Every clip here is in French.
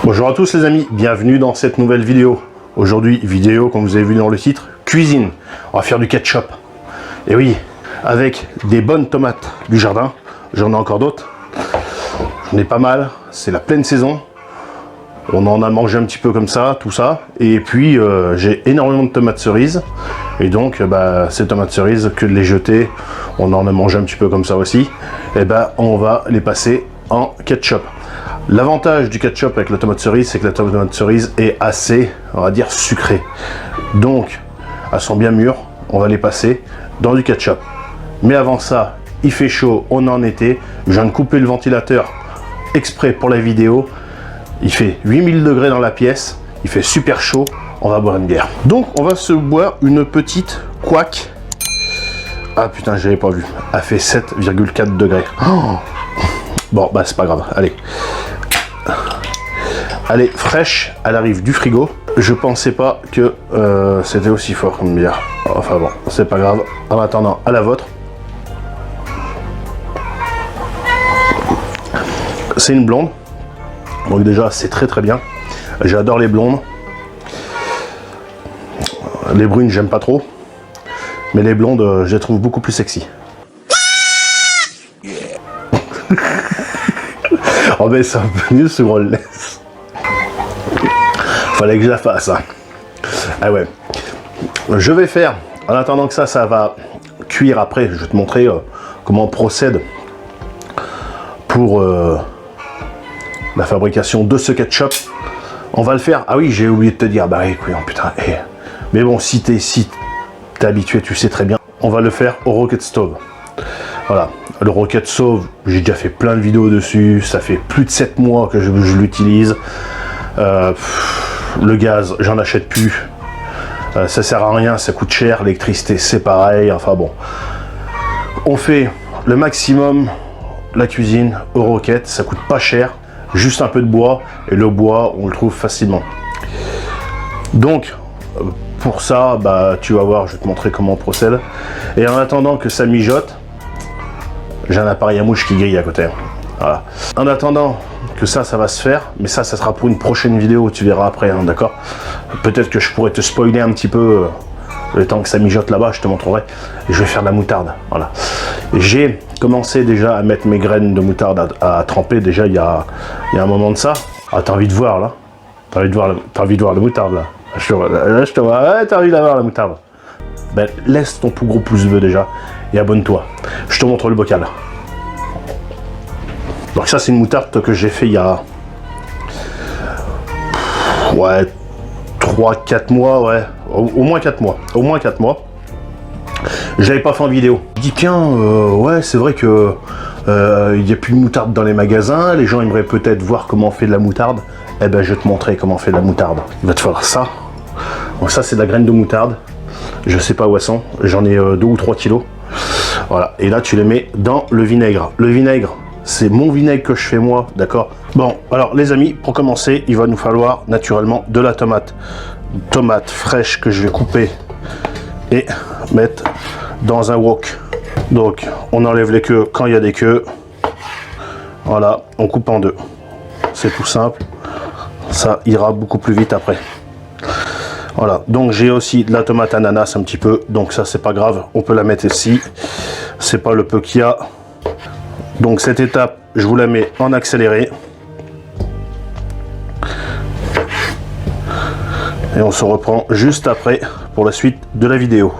Bonjour à tous les amis, bienvenue dans cette nouvelle vidéo. Aujourd'hui, vidéo, comme vous avez vu dans le titre, cuisine. On va faire du ketchup. Et oui, avec des bonnes tomates du jardin. J'en ai encore d'autres. J'en ai pas mal, c'est la pleine saison. On en a mangé un petit peu comme ça, tout ça. Et puis, j'ai énormément de tomates cerises. Et donc, ces tomates cerises, que de les jeter, on en a mangé un petit peu comme ça aussi. Et on va les passer en ketchup. L'avantage du ketchup avec la tomate cerise, c'est que la tomate cerise est assez, on va dire, sucrée. Donc, elles sont bien mûres, on va les passer dans du ketchup. Mais avant ça, il fait chaud, on est en été. Je viens de couper le ventilateur exprès pour la vidéo. Il fait 8000 degrés dans la pièce, il fait super chaud, on va boire une bière. Donc, on va se boire une petite couac. Ah putain, je l'avais pas vu. Elle fait 7,4 degrés. Oh, bon, c'est pas grave, allez. Elle est fraîche, elle arrive du frigo. Je pensais pas que c'était aussi fort comme bière. Enfin bon, c'est pas grave. En attendant, à la vôtre. C'est une blonde. Donc déjà, c'est très très bien. J'adore les blondes. Les brunes, j'aime pas trop. Mais les blondes, je les trouve beaucoup plus sexy. On met ça un peu mieux sur on le laisse. Fallait que je la fasse. Hein. Ah ouais. Je vais faire, en attendant que ça va cuire après, je vais te montrer comment on procède pour la fabrication de ce ketchup. On va le faire. Ah oui, j'ai oublié de te dire. Bah écoute, putain. Mais bon, si t'es habitué, tu sais très bien. On va le faire au Rocket Stove. Voilà. Le Rocket Stove, j'ai déjà fait plein de vidéos dessus. Ça fait plus de 7 mois que je l'utilise. Le gaz, j'en achète plus. Ça sert à rien, ça coûte cher. L'électricité, c'est pareil. Enfin bon. On fait le maximum la cuisine au Rocket. Ça coûte pas cher. Juste un peu de bois. Et le bois, on le trouve facilement. Donc, pour ça, tu vas voir, je vais te montrer comment on procède. Et en attendant que ça mijote, j'ai un appareil à mouche qui grille à côté. Voilà. En attendant que ça va se faire, mais ça sera pour une prochaine vidéo, tu verras après, hein, d'accord? Peut-être que je pourrais te spoiler un petit peu le temps que ça mijote là-bas, je te montrerai. Et je vais faire de la moutarde, voilà. J'ai commencé déjà à mettre mes graines de moutarde à tremper déjà il y a un moment de ça. Ah, t'as envie de voir là? T'as envie de voir la moutarde là? Je te vois, ouais, t'as envie d'avoir la moutarde. Laisse ton plus gros pouce bleu déjà et abonne-toi. Je te montre le bocal. Donc ça, c'est une moutarde que j'ai fait il y a 3-4 mois, ouais. Au moins 4 mois. Au moins 4 mois. Je l'avais pas fait en vidéo. Je dis tiens, ouais, c'est vrai que il n'y a plus de moutarde dans les magasins. Les gens aimeraient peut-être voir comment on fait de la moutarde. Eh ben, je vais te montrer comment on fait de la moutarde. Il va te falloir ça. Donc ça, c'est de la graine de moutarde. Je sais pas où elles sont. J'en ai 2 ou 3 kilos. Voilà. Et là, tu les mets dans le vinaigre. Le vinaigre, c'est mon vinaigre que je fais moi, d'accord? Bon, alors les amis, pour commencer, il va nous falloir naturellement de la tomate. Tomate fraîche que je vais couper et mettre dans un wok. Donc, on enlève les queues quand il y a des queues. Voilà, on coupe en deux. C'est tout simple. Ça ira beaucoup plus vite après. Voilà, donc j'ai aussi de la tomate ananas un petit peu. Donc ça, c'est pas grave, on peut la mettre ici. C'est pas le peu qu'il y a. Donc cette étape, je vous la mets en accéléré. Et on se reprend juste après pour la suite de la vidéo.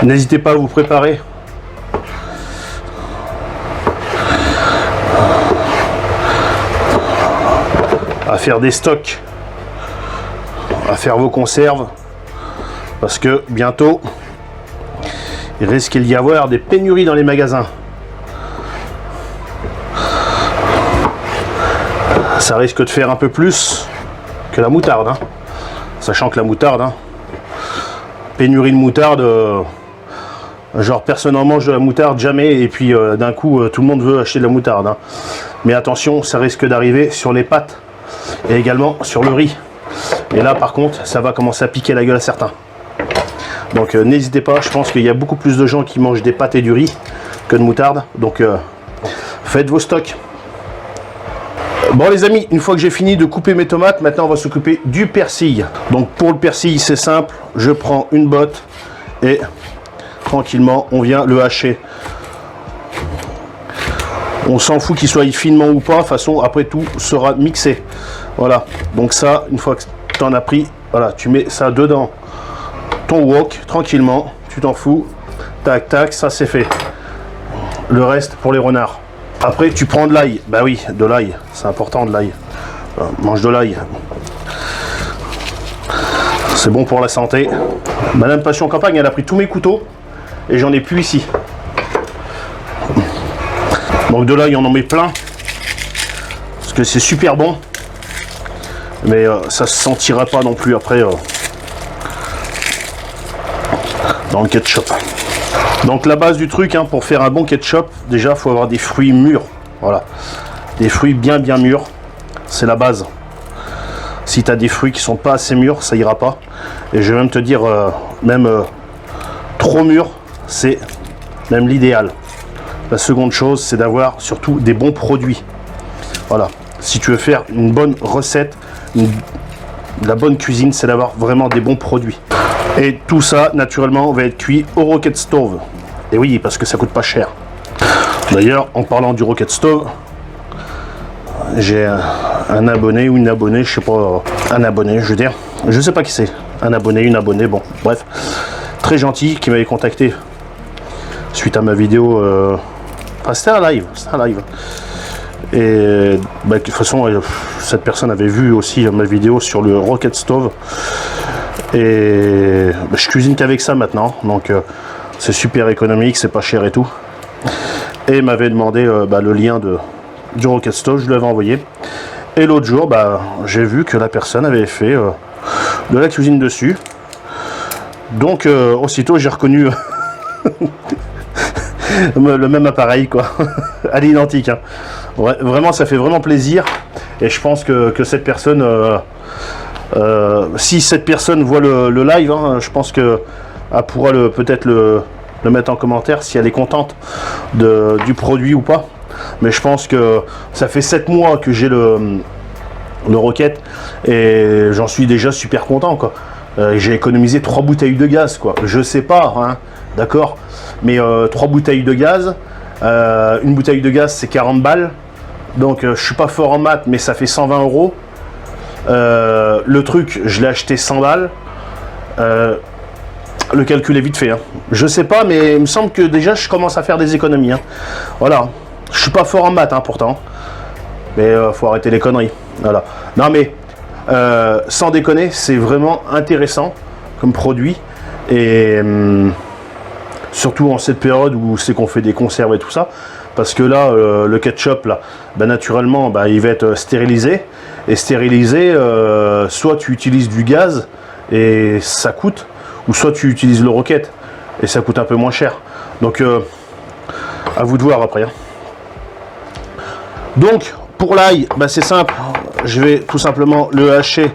N'hésitez pas à vous préparer. À faire des stocks. À faire vos conserves. Parce que bientôt, il risque d'y avoir des pénuries dans les magasins. Ça risque de faire un peu plus que la moutarde. Hein. Sachant que la moutarde, pénurie de moutarde, Genre personne n'en mange de la moutarde, jamais, et puis d'un coup tout le monde veut acheter de la moutarde. Hein. Mais attention, ça risque d'arriver sur les pâtes et également sur le riz. Et là par contre, ça va commencer à piquer la gueule à certains. Donc n'hésitez pas, je pense qu'il y a beaucoup plus de gens qui mangent des pâtes et du riz que de moutarde. Donc faites vos stocks. Bon les amis, une fois que j'ai fini de couper mes tomates, maintenant on va s'occuper du persil. Donc pour le persil, c'est simple, je prends une botte et tranquillement on vient le hacher. On s'en fout qu'il soit finement ou pas, de toute façon après tout sera mixé. Voilà, donc ça, une fois que tu en as pris, voilà, tu mets ça dedans ton wok tranquillement, tu t'en fous, tac tac, ça c'est fait. Le reste pour les renards. Après tu prends de l'ail, bah oui, de l'ail, c'est important de l'ail. Mange de l'ail. C'est bon pour la santé. Madame Passion Campagne, elle a pris tous mes couteaux et j'en ai plus ici. Donc de l'ail, on en met plein parce que c'est super bon, mais ça se sentira pas non plus après dans le ketchup. Donc la base du truc, hein, pour faire un bon ketchup, déjà il faut avoir des fruits mûrs. Voilà, des fruits bien mûrs, c'est la base. Si tu as des fruits qui sont pas assez mûrs, ça ira pas. Et je vais même te dire, trop mûrs, c'est même l'idéal. La seconde chose, c'est d'avoir surtout des bons produits. Voilà, si tu veux faire une bonne recette, la bonne cuisine, c'est d'avoir vraiment des bons produits. Et tout ça, naturellement, va être cuit au Rocket Stove. Et oui, parce que ça coûte pas cher. D'ailleurs, en parlant du Rocket Stove, j'ai un abonné ou une abonnée, je sais pas, un abonné, je veux dire, je sais pas qui c'est, un abonné, une abonnée, bon, bref, très gentil, qui m'avait contacté suite à ma vidéo, c'était un live, et bah, de toute façon, cette personne avait vu aussi ma vidéo sur le Rocket Stove, et bah, je cuisine qu'avec ça maintenant, donc c'est super économique, c'est pas cher et tout, et m'avait demandé le lien du Rocket Stove, je lui avais envoyé. Et l'autre jour, j'ai vu que la personne avait fait de la cuisine dessus. Donc aussitôt j'ai reconnu le même appareil, quoi, à l'identique. Hein. Ouais, vraiment, ça fait vraiment plaisir. Et je pense que cette personne, si cette personne voit le live, hein, je pense qu'elle pourra peut-être le mettre en commentaire si elle est contente du produit ou pas. Mais je pense que ça fait 7 mois que j'ai le Rocket et j'en suis déjà super content, quoi. J'ai économisé 3 bouteilles de gaz, quoi. Je sais pas, hein, d'accord, mais 3 bouteilles de gaz, une bouteille de gaz c'est 40 balles, donc je suis pas fort en maths, mais ça fait 120 €. Le truc, je l'ai acheté 100 balles. Le calcul est vite fait, hein. Je sais pas, mais il me semble que déjà je commence à faire des économies, hein. Voilà. Je suis pas fort en maths, hein, pourtant. Mais faut arrêter les conneries. Voilà. Non mais, sans déconner, c'est vraiment intéressant comme produit. Et surtout en cette période où c'est qu'on fait des conserves et tout ça. Parce que là, le ketchup, là, naturellement, il va être stérilisé. Et stérilisé, soit tu utilises du gaz et ça coûte, ou soit tu utilises le Rocket et ça coûte un peu moins cher. Donc, à vous de voir après, hein. Donc pour l'ail, c'est simple, je vais tout simplement le hacher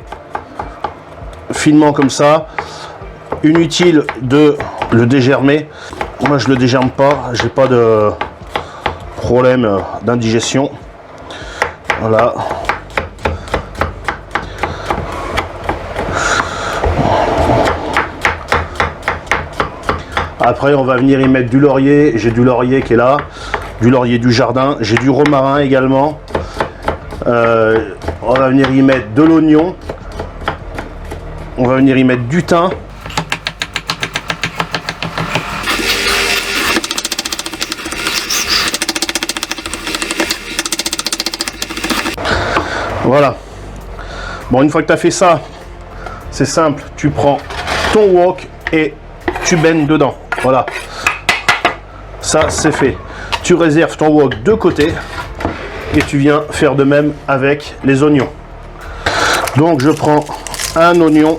finement comme ça. Inutile de le dégermer. Moi je le dégerme pas, j'ai pas de problème d'indigestion. Voilà. Après on va venir y mettre du laurier, j'ai du laurier qui est là. Du laurier du jardin, j'ai du romarin également. On va venir y mettre de l'oignon. On va venir y mettre du thym. Voilà. Bon, une fois que tu as fait ça, c'est simple. Tu prends ton wok et tu baignes dedans. Voilà. Ça, c'est fait. Tu réserves ton wok de côté et tu viens faire de même avec les oignons. Donc je prends un oignon.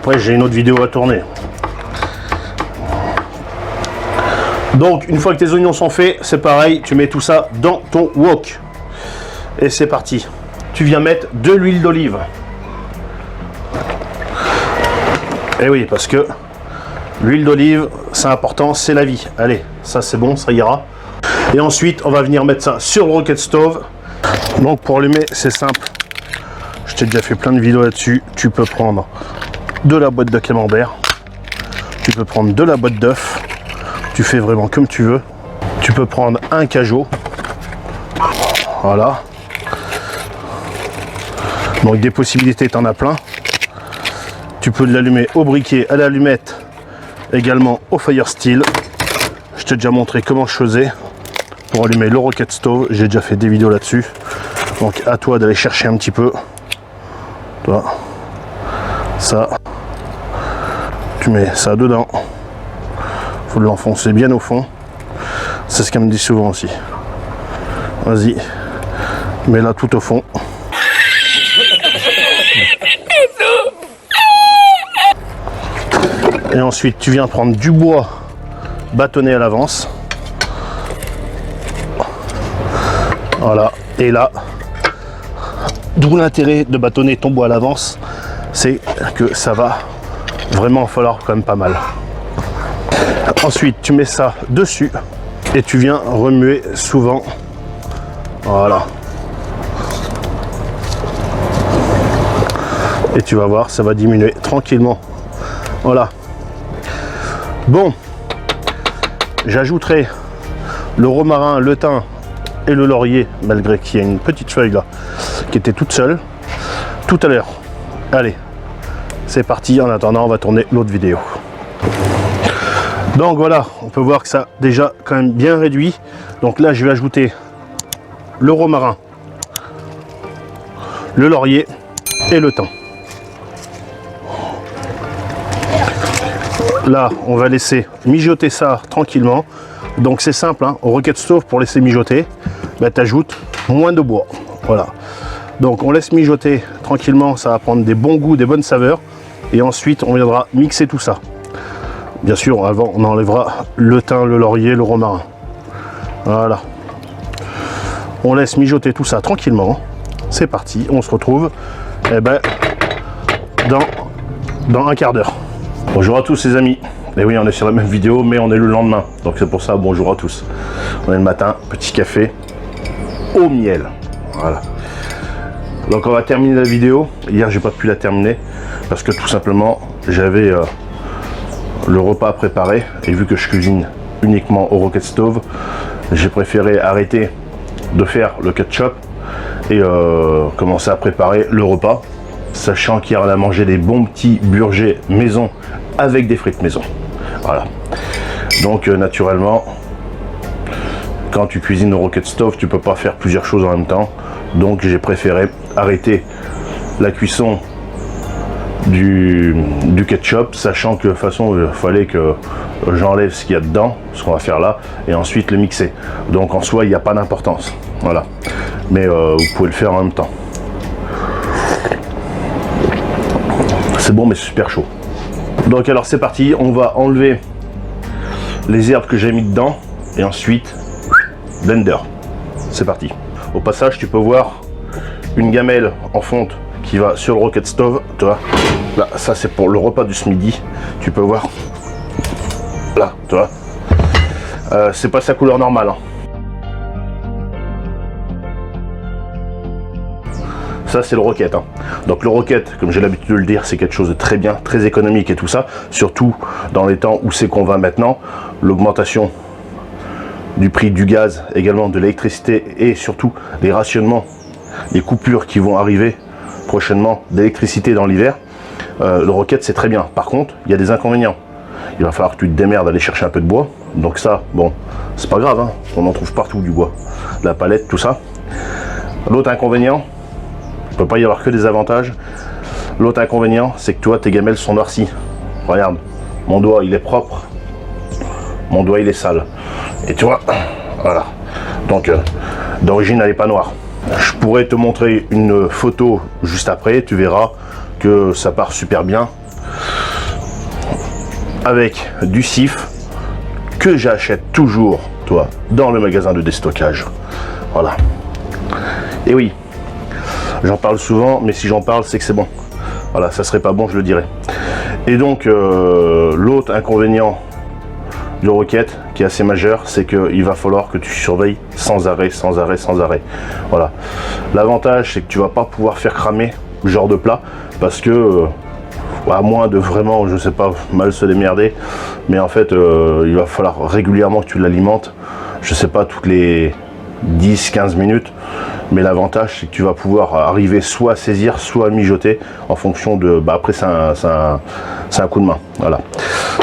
Après, j'ai une autre vidéo à tourner. Donc, une fois que tes oignons sont faits, c'est pareil, tu mets tout ça dans ton wok. Et c'est parti. Tu viens mettre de l'huile d'olive. Et oui, parce que l'huile d'olive, c'est important, c'est la vie. Allez, ça c'est bon, ça ira. Et ensuite, on va venir mettre ça sur le rocket stove. Donc pour allumer, c'est simple. Je t'ai déjà fait plein de vidéos là-dessus. Tu peux prendre de la boîte de camembert. Tu peux prendre de la boîte d'œufs. Tu fais vraiment comme tu veux. Tu peux prendre un cajot. Voilà. Donc des possibilités, tu en as plein. Tu peux l'allumer au briquet, à l'allumette, également au fire steel. Je t'ai déjà montré comment je faisais pour allumer le rocket stove. J'ai déjà fait des vidéos là-dessus. Donc à toi d'aller chercher un petit peu. Toi, ça, tu mets ça dedans. Faut l'enfoncer bien au fond. C'est ce qu'elle me dit souvent aussi. Vas-y, mets-la tout au fond. Et ensuite, tu viens prendre du bois bâtonné à l'avance. Voilà. Et là, d'où l'intérêt de bâtonner ton bois à l'avance, c'est que ça va vraiment falloir quand même pas mal. Ensuite, tu mets ça dessus et tu viens remuer souvent. Voilà. Et tu vas voir, ça va diminuer tranquillement. Voilà. Bon, j'ajouterai le romarin, le thym et le laurier, malgré qu'il y a une petite feuille là qui était toute seule, tout à l'heure. Allez, c'est parti. En attendant, on va tourner l'autre vidéo. Donc voilà, on peut voir que ça a déjà quand même bien réduit. Donc là, je vais ajouter le romarin, le laurier et le thym. Là, on va laisser mijoter ça tranquillement. Donc c'est simple, hein, au rocket stove, pour laisser mijoter, bah, tu ajoutes moins de bois. Voilà. Donc on laisse mijoter tranquillement, ça va prendre des bons goûts, des bonnes saveurs. Et ensuite, on viendra mixer tout ça. Bien sûr, avant, on enlèvera le thym, le laurier, le romarin. Voilà. On laisse mijoter tout ça tranquillement. C'est parti, on se retrouve eh ben, dans un quart d'heure. Bonjour à tous les amis. Et oui, on est sur la même vidéo, mais on est le lendemain. Donc c'est pour ça, bonjour à tous. On est le matin, petit café au miel. Voilà. Donc on va terminer la vidéo. Hier, j'ai pas pu la terminer parce que tout simplement, j'avais le repas à préparer. Et vu que je cuisine uniquement au rocket stove, j'ai préféré arrêter de faire le ketchup et commencer à préparer le repas. Sachant qu'hier, on a mangé des bons petits burgers maison avec des frites maison. Voilà. Donc naturellement, quand tu cuisines au rocket stove, tu peux pas faire plusieurs choses en même temps. Donc j'ai préféré arrêter la cuisson du ketchup, sachant que de toute façon il fallait que j'enlève ce qu'il y a dedans, ce qu'on va faire là, et ensuite le mixer. Donc en soi, il n'y a pas d'importance. Voilà. Mais vous pouvez le faire en même temps. C'est bon, mais c'est super chaud. Donc alors c'est parti, on va enlever les herbes que j'ai mis dedans et ensuite blender. C'est parti. Au passage, tu peux voir une gamelle en fonte qui va sur le rocket stove. Tu vois, là, ça c'est pour le repas du ce midi. Tu peux voir. Là, tu vois. C'est pas sa couleur normale. Hein. Ça c'est le rocket. Hein. Donc le rocket, comme j'ai l'habitude de le dire, c'est quelque chose de très bien, très économique et tout ça. Surtout dans les temps où c'est qu'on va maintenant. L'augmentation du prix du gaz, également de l'électricité et surtout les rationnements, les coupures qui vont arriver prochainement d'électricité dans l'hiver. Le rocket c'est très bien. Par contre, il y a des inconvénients. Il va falloir que tu te démerdes d'aller chercher un peu de bois. Donc ça, bon, c'est pas grave. Hein. On en trouve partout du bois. La palette, tout ça. L'autre inconvénient, il ne peut pas y avoir que des avantages. L'autre inconvénient, c'est que toi, tes gamelles sont noircies. Regarde, mon doigt, il est propre. Mon doigt, il est sale. Et tu vois, voilà. Donc, d'origine, elle n'est pas noire. Je pourrais te montrer une photo juste après. Tu verras que ça part super bien. avec du sif que j'achète toujours, toi, dans le magasin de déstockage. Voilà. Et oui, j'en parle souvent, mais si j'en parle, c'est que c'est bon. Voilà, ça serait pas bon, je le dirais. Et donc, l'autre inconvénient de Rocket, qui est assez majeur, c'est qu'il va falloir que tu surveilles sans arrêt, sans arrêt, sans arrêt. Voilà. L'avantage, c'est que tu vas pas pouvoir faire cramer ce genre de plat, parce que, à moins de vraiment, je sais pas, mal se démerder, mais en fait, il va falloir régulièrement que tu l'alimentes, je sais pas, toutes les 10-15 minutes. Mais l'avantage, c'est que tu vas pouvoir arriver soit à saisir, soit à mijoter en fonction de... Bah après, c'est un coup de main. Voilà.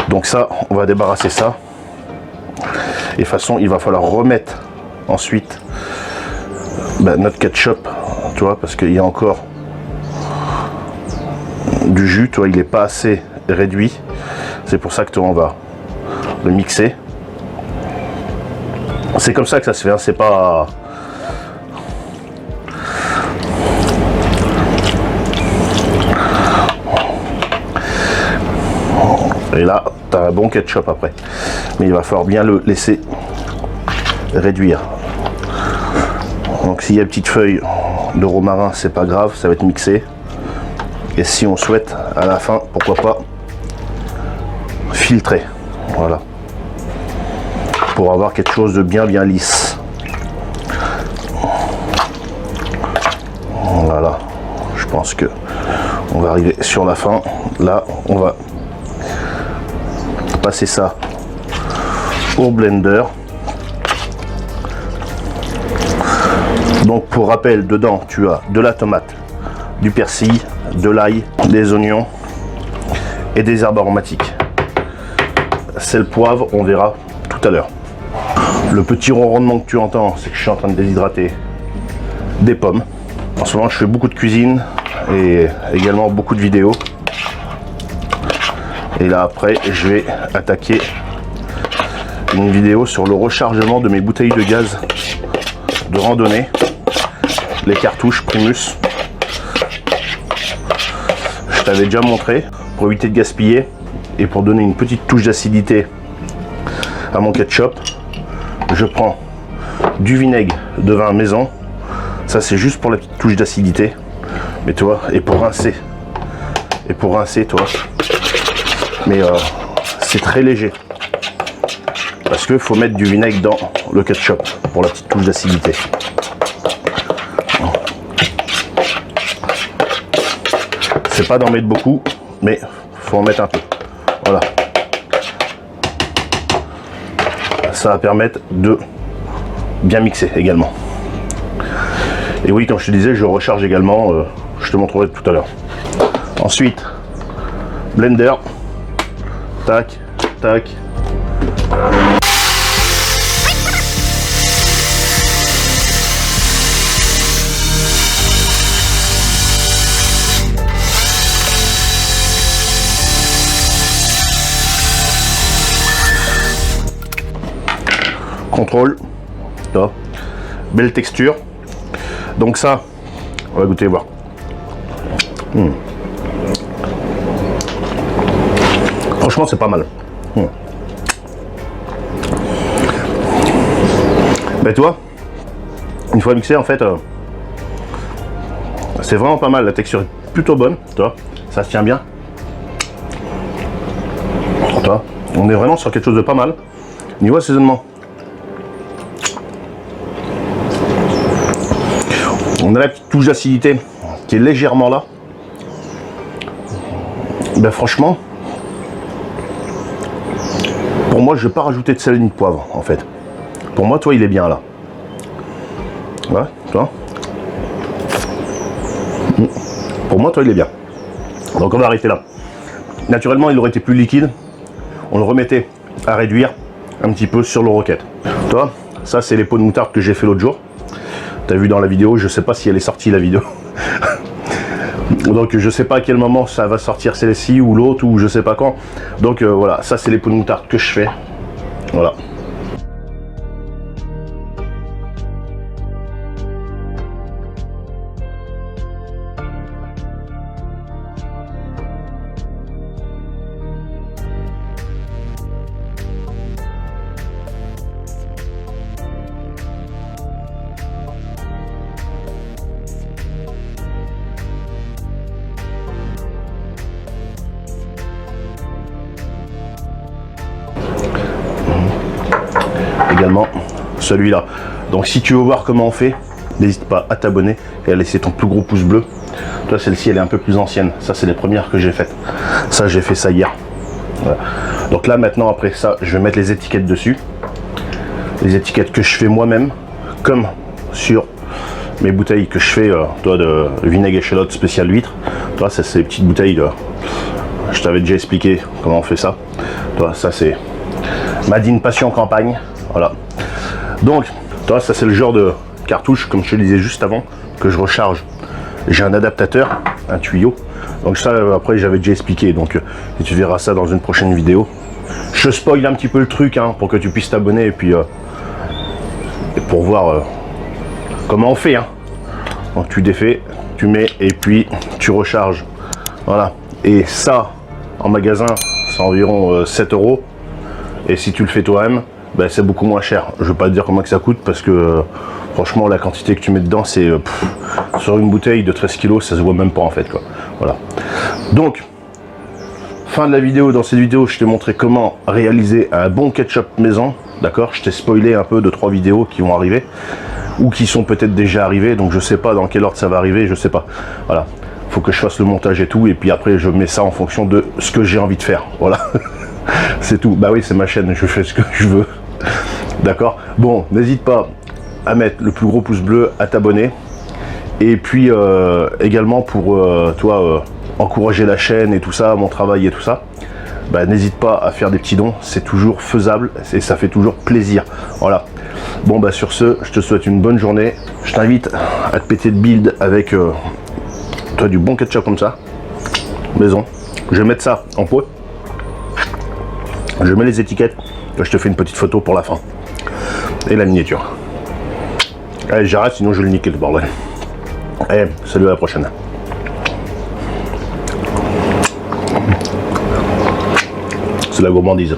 Donc ça, on va débarrasser ça. Et de toute façon, il va falloir remettre ensuite notre ketchup, tu vois, parce qu'il y a encore du jus, tu vois, il n'est pas assez réduit. C'est pour ça que toi, on va le mixer. C'est comme ça que ça se fait, hein. C'est pas... Et là, tu as un bon ketchup après. Mais il va falloir bien le laisser réduire. Donc s'il y a une petite feuille de romarin, c'est pas grave, ça va être mixé. Et si on souhaite, à la fin, pourquoi pas, filtrer. Voilà. Pour avoir quelque chose de bien lisse. Voilà. Je pense que on va arriver sur la fin. Là, on va passer ça au blender. Donc pour rappel, dedans tu as de la tomate, du persil, de l'ail, des oignons et des herbes aromatiques. Sel, poivre, on verra tout à l'heure. Le petit ronronnement que tu entends, c'est que je suis en train de déshydrater des pommes. En ce moment, je fais beaucoup de cuisine et également beaucoup de vidéos. Et là après, je vais attaquer une vidéo sur le rechargement de mes bouteilles de gaz de randonnée, les cartouches Primus. Je t'avais déjà montré, pour éviter de gaspiller et pour donner une petite touche d'acidité à mon ketchup, je prends du vinaigre de vin maison. Ça c'est juste pour la petite touche d'acidité, mais tu vois, et pour rincer, toi. Mais c'est très léger parce que faut mettre du vinaigre dans le ketchup pour la petite touche d'acidité. C'est pas d'en mettre beaucoup, mais faut en mettre un peu. Voilà. Ça va permettre de bien mixer également. Et oui, comme je te disais, je recharge également. Je te montrerai tout à l'heure. Ensuite, blender. Tac, tac. Contrôle. Là. Belle texture. Donc ça, on va goûter voir. Franchement, c'est pas mal. Ben toi, une fois mixé, en fait, c'est vraiment pas mal. La texture est plutôt bonne, toi. Ça se tient bien. Toi, on est vraiment sur quelque chose de pas mal. Niveau assaisonnement, on a la petite touche d'acidité qui est légèrement là. Ben franchement, pour moi, je vais pas rajouter de sel ni de poivre, en fait. Pour moi, toi, il est bien là. Ouais, toi. Pour moi, toi, il est bien. Donc, on va arrêter là. Naturellement, il aurait été plus liquide. On le remettait à réduire un petit peu sur le Rocket. Toi, ça, c'est les pots de moutarde que j'ai fait l'autre jour. Tu as vu dans la vidéo, je sais pas si elle est sortie, la vidéo. Donc je sais pas à quel moment ça va sortir, celle-ci ou l'autre, ou je sais pas quand. Donc voilà, ça c'est les pots de moutarde que je fais. Voilà. celui-là. Donc si tu veux voir comment on fait, n'hésite pas à t'abonner et à laisser ton plus gros pouce bleu. Toi, celle-ci, elle est un peu plus ancienne. Ça, c'est les premières que j'ai faites. Ça, j'ai fait ça hier. Voilà. Donc là, maintenant, après ça, je vais mettre les étiquettes dessus. Les étiquettes que je fais moi-même, comme sur mes bouteilles que je fais toi, de vinaigre échalote spécial huître. Toi, ça, c'est les petites bouteilles. Là. Je t'avais déjà expliqué comment on fait ça. Toi, ça, c'est Madine Passion Campagne. Voilà. Donc, toi, ça, c'est le genre de cartouche, comme je te disais juste avant, que je recharge. J'ai un adaptateur, un tuyau. Donc ça, après, j'avais déjà expliqué. Donc, et tu verras ça dans une prochaine vidéo. Je spoil un petit peu le truc hein, pour que tu puisses t'abonner et puis et pour voir comment on fait. Hein. Donc tu défais, tu mets et puis tu recharges. Voilà. Et ça, en magasin, c'est environ 7 €. Et si tu le fais toi-même, ben, c'est beaucoup moins cher. Je ne vais pas te dire combien que ça coûte parce que franchement, la quantité que tu mets dedans, c'est sur une bouteille de 13 kg, ça se voit même pas en fait. Quoi. Voilà. Donc, fin de la vidéo. Dans cette vidéo, je t'ai montré comment réaliser un bon ketchup maison. D'accord, je t'ai spoilé un peu de 3 vidéos qui vont arriver ou qui sont peut-être déjà arrivées. Donc, je sais pas dans quel ordre ça va arriver. Je sais pas. Voilà. Faut que je fasse le montage et tout. Et puis après, je mets ça en fonction de ce que j'ai envie de faire. Voilà. C'est tout. Bah oui, c'est ma chaîne. Je fais ce que je veux. D'accord. Bon, n'hésite pas à mettre le plus gros pouce bleu, à t'abonner. Et puis également pour toi encourager la chaîne et tout ça, mon travail et tout ça, bah, n'hésite pas à faire des petits dons, c'est toujours faisable et ça fait toujours plaisir. Voilà. Bon bah sur ce, je te souhaite une bonne journée. Je t'invite à te péter de build avec toi du bon ketchup comme ça, maison. Je vais mettre ça en pot. Je mets les étiquettes. Je te fais une petite photo pour la fin. Et la miniature. Allez, j'arrête, sinon je vais le niquer le bordel. Allez, salut, à la prochaine. C'est la gourmandise.